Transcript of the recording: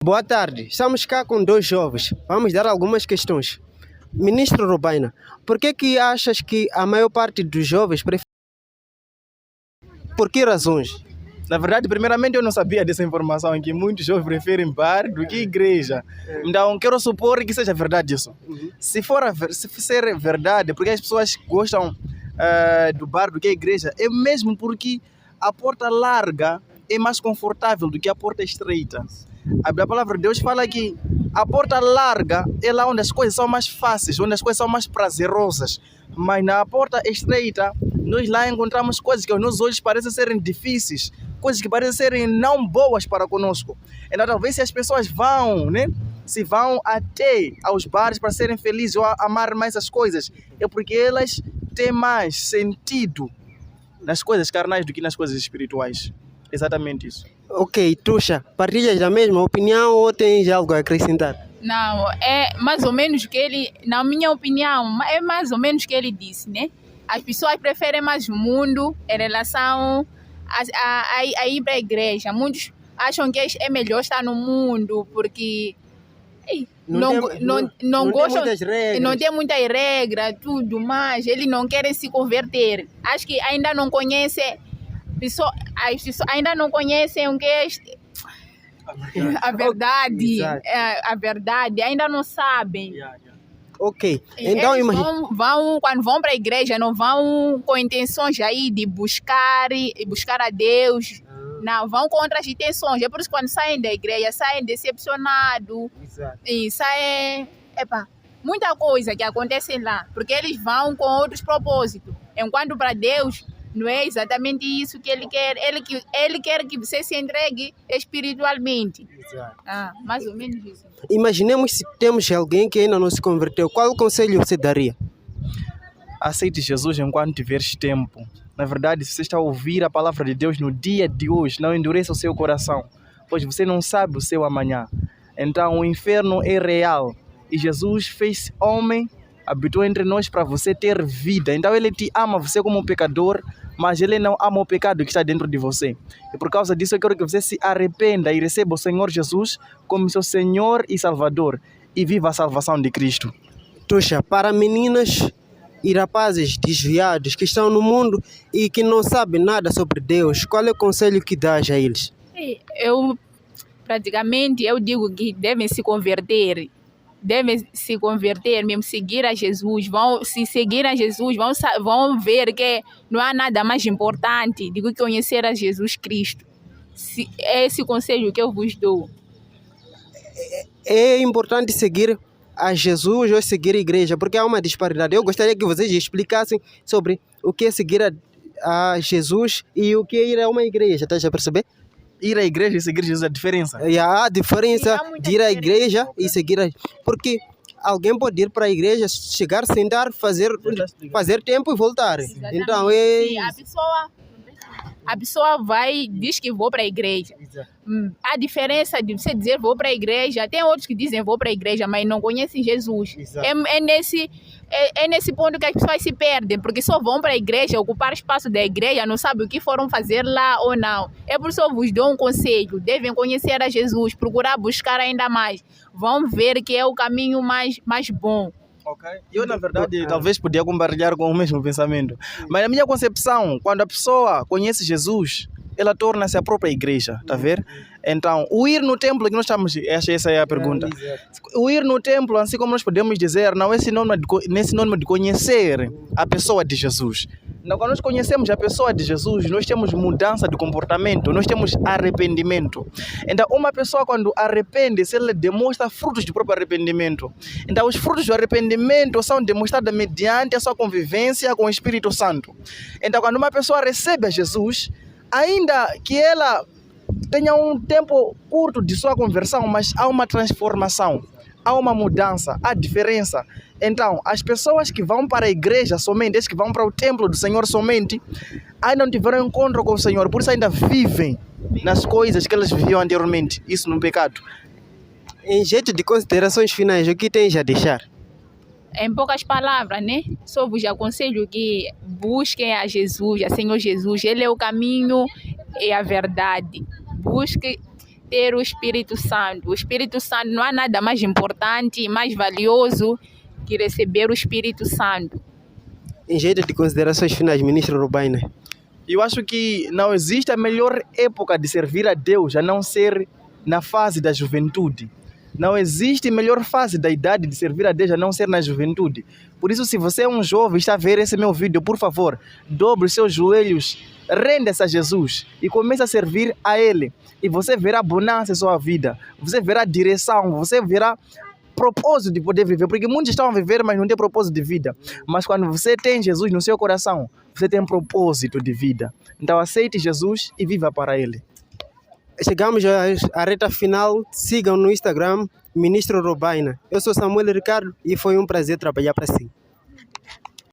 Boa tarde, estamos cá com dois jovens. Vamos dar algumas questões. Ministro Robaina, por que achas que a maior parte dos jovens prefere... Por que razões? Na verdade, primeiramente eu não sabia dessa informação, em que muitos jovens preferem bar do que igreja. Então, quero supor que seja verdade isso. Se ser verdade, porque as pessoas gostam do bar do que a igreja, é mesmo porque a porta larga é mais confortável do que a porta estreita. A palavra de Deus fala que a porta larga é lá onde as coisas são mais fáceis, onde as coisas são mais prazerosas. Mas na porta estreita, nós lá encontramos coisas que aos nossos olhos parecem serem difíceis, coisas que parecem serem não boas para conosco. Então talvez se as pessoas vão, né? Se vão até aos bares para serem felizes ou amar mais as coisas, é porque elas têm mais sentido nas coisas carnais do que nas coisas espirituais. Exatamente isso. Ok, Tuxa, partilhas da mesma opinião ou tens algo a acrescentar? Não, é mais ou menos o que ele, na minha opinião, é mais ou menos o que ele disse, né? As pessoas preferem mais o mundo em relação a ir para a igreja. Muitos acham que é melhor estar no mundo porque não gostam, não tem muitas regras, tudo mais. Eles não querem se converter. Acho que ainda não conhecem, as pessoas ainda não conhecem o que é a verdade, a verdade, ainda não sabem. Ok, então eles quando vão para a igreja, não vão com intenções aí de buscar a Deus. Não, vão com outras intenções. É por isso que quando saem da igreja, saem decepcionados. E saem... muita coisa que acontece lá. Porque eles vão com outros propósitos. Enquanto para Deus, não é exatamente isso que Ele quer. Ele quer que você se entregue espiritualmente. Mais ou menos isso. Imaginemos se temos alguém que ainda não se converteu. Qual conselho você daria? Aceite Jesus enquanto tiveres tempo. Na verdade, se você está a ouvir a palavra de Deus no dia de hoje, não endureça o seu coração, pois você não sabe o seu amanhã. Então o inferno é real e Jesus fez homem, habitou entre nós para você ter vida. Então ele te ama você como um pecador, mas ele não ama o pecado que está dentro de você. E por causa disso eu quero que você se arrependa e receba o Senhor Jesus como seu Senhor e Salvador e viva a salvação de Cristo. Tuxa, para meninas e rapazes desviados que estão no mundo e que não sabem nada sobre Deus, qual é o conselho que dás a eles? Eu digo que devem se converter mesmo, seguir a Jesus. Se seguir a Jesus, vão ver que não há nada mais importante do que conhecer a Jesus Cristo. É esse conselho que eu vos dou. É importante seguir a Jesus ou seguir a igreja, porque há uma disparidade. Eu gostaria que vocês explicassem sobre o que é seguir a Jesus e o que é ir a uma igreja, estás a perceber? Ir à igreja e seguir Jesus, a diferença? Há a diferença de ir à igreja e seguir porque alguém pode ir para a igreja, chegar, sentar, fazer tempo e voltar. Exatamente. Então a pessoa diz que vou para a igreja. A diferença de você dizer vou para a igreja, tem outros que dizem vou para a igreja, mas não conhecem Jesus. É nesse ponto que as pessoas se perdem, porque só vão para a igreja, ocupar espaço da igreja, não sabem o que foram fazer lá ou não. É por isso que eu vos dou um conselho, devem conhecer a Jesus, procurar buscar ainda mais. Vão ver que é o caminho mais bom. Eu, na verdade, talvez podia compartilhar com o mesmo pensamento. Mas na minha concepção, quando a pessoa conhece Jesus, ela torna-se a própria igreja, tá vendo? Então, o ir no templo, que nós estamos... Essa é a pergunta. O ir no templo, assim como nós podemos dizer, não é sinônimo de conhecer a pessoa de Jesus. Então, quando nós conhecemos a pessoa de Jesus, nós temos mudança de comportamento, nós temos arrependimento. Então, uma pessoa quando arrepende-se, ela demonstra frutos do próprio arrependimento. Então, os frutos do arrependimento são demonstrados mediante a sua convivência com o Espírito Santo. Então, quando uma pessoa recebe a Jesus, ainda que ela tenha um tempo curto de sua conversão, mas há uma transformação, há uma mudança, há diferença. Então, as pessoas que vão para a igreja somente, as que vão para o templo do Senhor somente, ainda não tiveram encontro com o Senhor, por isso ainda vivem nas coisas que elas viviam anteriormente, isso no pecado. Em jeito de considerações finais, o que tens a deixar? Em poucas palavras, né? Só vos aconselho que busquem a Jesus, a Senhor Jesus. Ele é o caminho e a verdade. Busque ter o Espírito Santo. O Espírito Santo não há nada mais importante e mais valioso que receber o Espírito Santo. Em jeito de considerações finais, ministro Robaina. Eu acho que não existe a melhor época de servir a Deus a não ser na fase da juventude. Não existe melhor fase da idade de servir a Deus a não ser na juventude. Por isso, se você é um jovem e está a ver esse meu vídeo, por favor, dobre os seus joelhos, renda-se a Jesus e comece a servir a Ele. E você verá bonança em sua vida, você verá direção, você verá propósito de poder viver. Porque muitos estão a viver, mas não tem propósito de vida. Mas quando você tem Jesus no seu coração, você tem propósito de vida. Então aceite Jesus e viva para Ele. Chegamos à reta final. Sigam no Instagram, Ministro Robaina. Eu sou Samuel Ricardo e foi um prazer trabalhar para si.